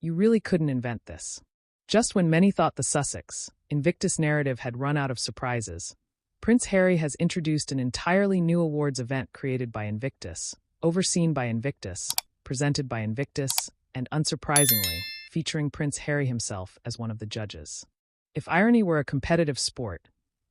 You really couldn't invent this. Just when many thought the Sussex, Invictus narrative had run out of surprises, Prince Harry has introduced an entirely new awards event created by Invictus, overseen by Invictus, presented by Invictus, and unsurprisingly, featuring Prince Harry himself as one of the judges. If irony were a competitive sport,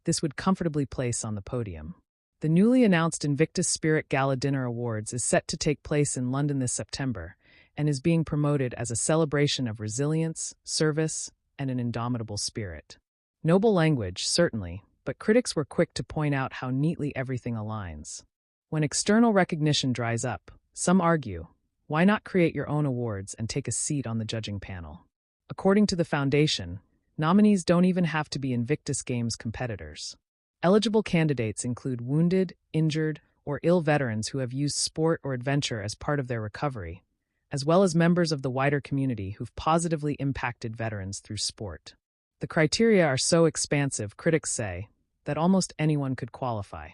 this would comfortably place on the podium. The newly announced Invictus Spirit Gala Dinner Awards is set to take place in London this September and is being promoted as a celebration of resilience, service, and an indomitable spirit. Noble language, certainly, but critics were quick to point out how neatly everything aligns. When external recognition dries up, some argue, why not create your own awards and take a seat on the judging panel? According to the foundation, nominees don't even have to be Invictus Games competitors. Eligible candidates include wounded, injured, or ill veterans who have used sport or adventure as part of their recovery, as well as members of the wider community who've positively impacted veterans through sport. The criteria are so expansive, critics say, that almost anyone could qualify.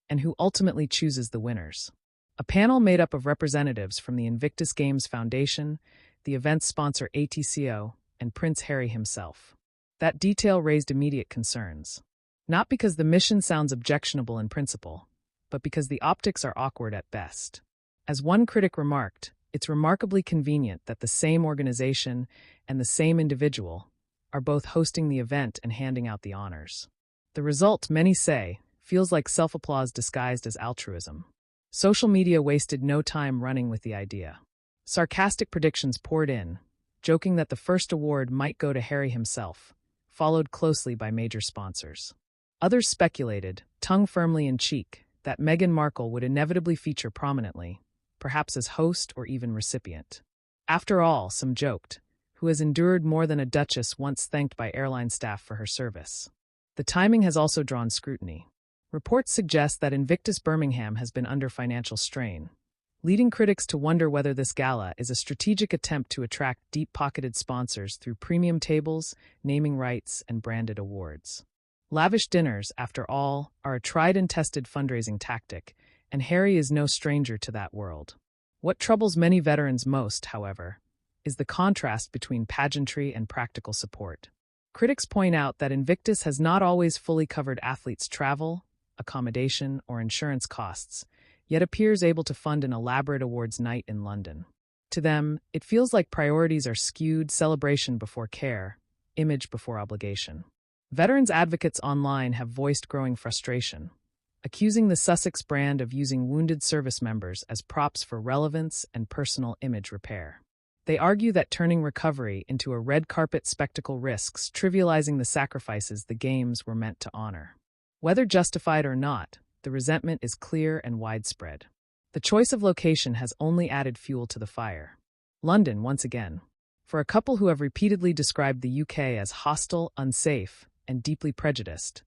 And who ultimately chooses the winners? A panel made up of representatives from the Invictus Games Foundation, the event's sponsor ATCO, and Prince Harry himself. That detail raised immediate concerns. Not because the mission sounds objectionable in principle, but because the optics are awkward at best. As one critic remarked, it's remarkably convenient that the same organization and the same individual are both hosting the event and handing out the honors. The result, many say, feels like self-applause disguised as altruism. Social media wasted no time running with the idea. Sarcastic predictions poured in, joking that the first award might go to Harry himself, followed closely by major sponsors. Others speculated, tongue firmly in cheek, that Meghan Markle would inevitably feature prominently, perhaps as host or even recipient. After all, some joked, who has endured more than a duchess once thanked by airline staff for her service. The timing has also drawn scrutiny. Reports suggest that Invictus Birmingham has been under financial strain, leading critics to wonder whether this gala is a strategic attempt to attract deep-pocketed sponsors through premium tables, naming rights, and branded awards. Lavish dinners, after all, are a tried-and-tested fundraising tactic, and Harry is no stranger to that world. What troubles many veterans most, however, is the contrast between pageantry and practical support. Critics point out that Invictus has not always fully covered athletes' travel, accommodation, or insurance costs, yet appears able to fund an elaborate awards night in London. To them, it feels like priorities are skewed: celebration before care, image before obligation. Veterans advocates online have voiced growing frustration, accusing the Sussex brand of using wounded service members as props for relevance and personal image repair. They argue that turning recovery into a red carpet spectacle risks trivializing the sacrifices the Games were meant to honor. Whether justified or not, the resentment is clear and widespread. The choice of location has only added fuel to the fire. London, once again. For a couple who have repeatedly described the UK as hostile, unsafe, and deeply prejudiced,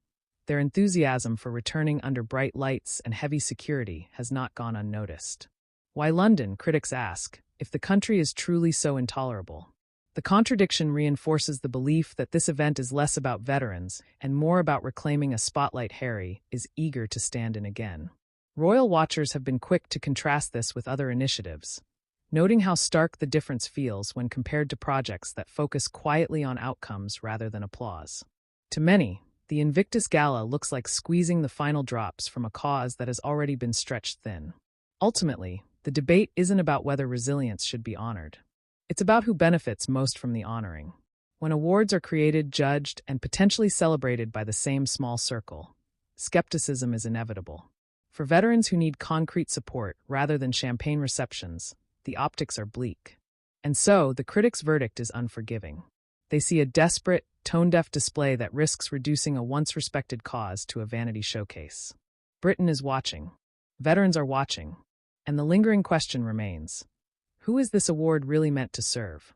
their enthusiasm for returning under bright lights and heavy security has not gone unnoticed. Why London, critics ask, if the country is truly so intolerable? The contradiction reinforces the belief that this event is less about veterans and more about reclaiming a spotlight Harry is eager to stand in again. Royal watchers have been quick to contrast this with other initiatives, noting how stark the difference feels when compared to projects that focus quietly on outcomes rather than applause. To many, the Invictus Gala looks like squeezing the final drops from a cause that has already been stretched thin. Ultimately, the debate isn't about whether resilience should be honored. It's about who benefits most from the honoring. When awards are created, judged, and potentially celebrated by the same small circle, skepticism is inevitable. For veterans who need concrete support rather than champagne receptions, the optics are bleak. And so, the critics' verdict is unforgiving. They see a desperate, tone-deaf display that risks reducing a once-respected cause to a vanity showcase. Britain is watching. Veterans are watching. And the lingering question remains: who is this award really meant to serve?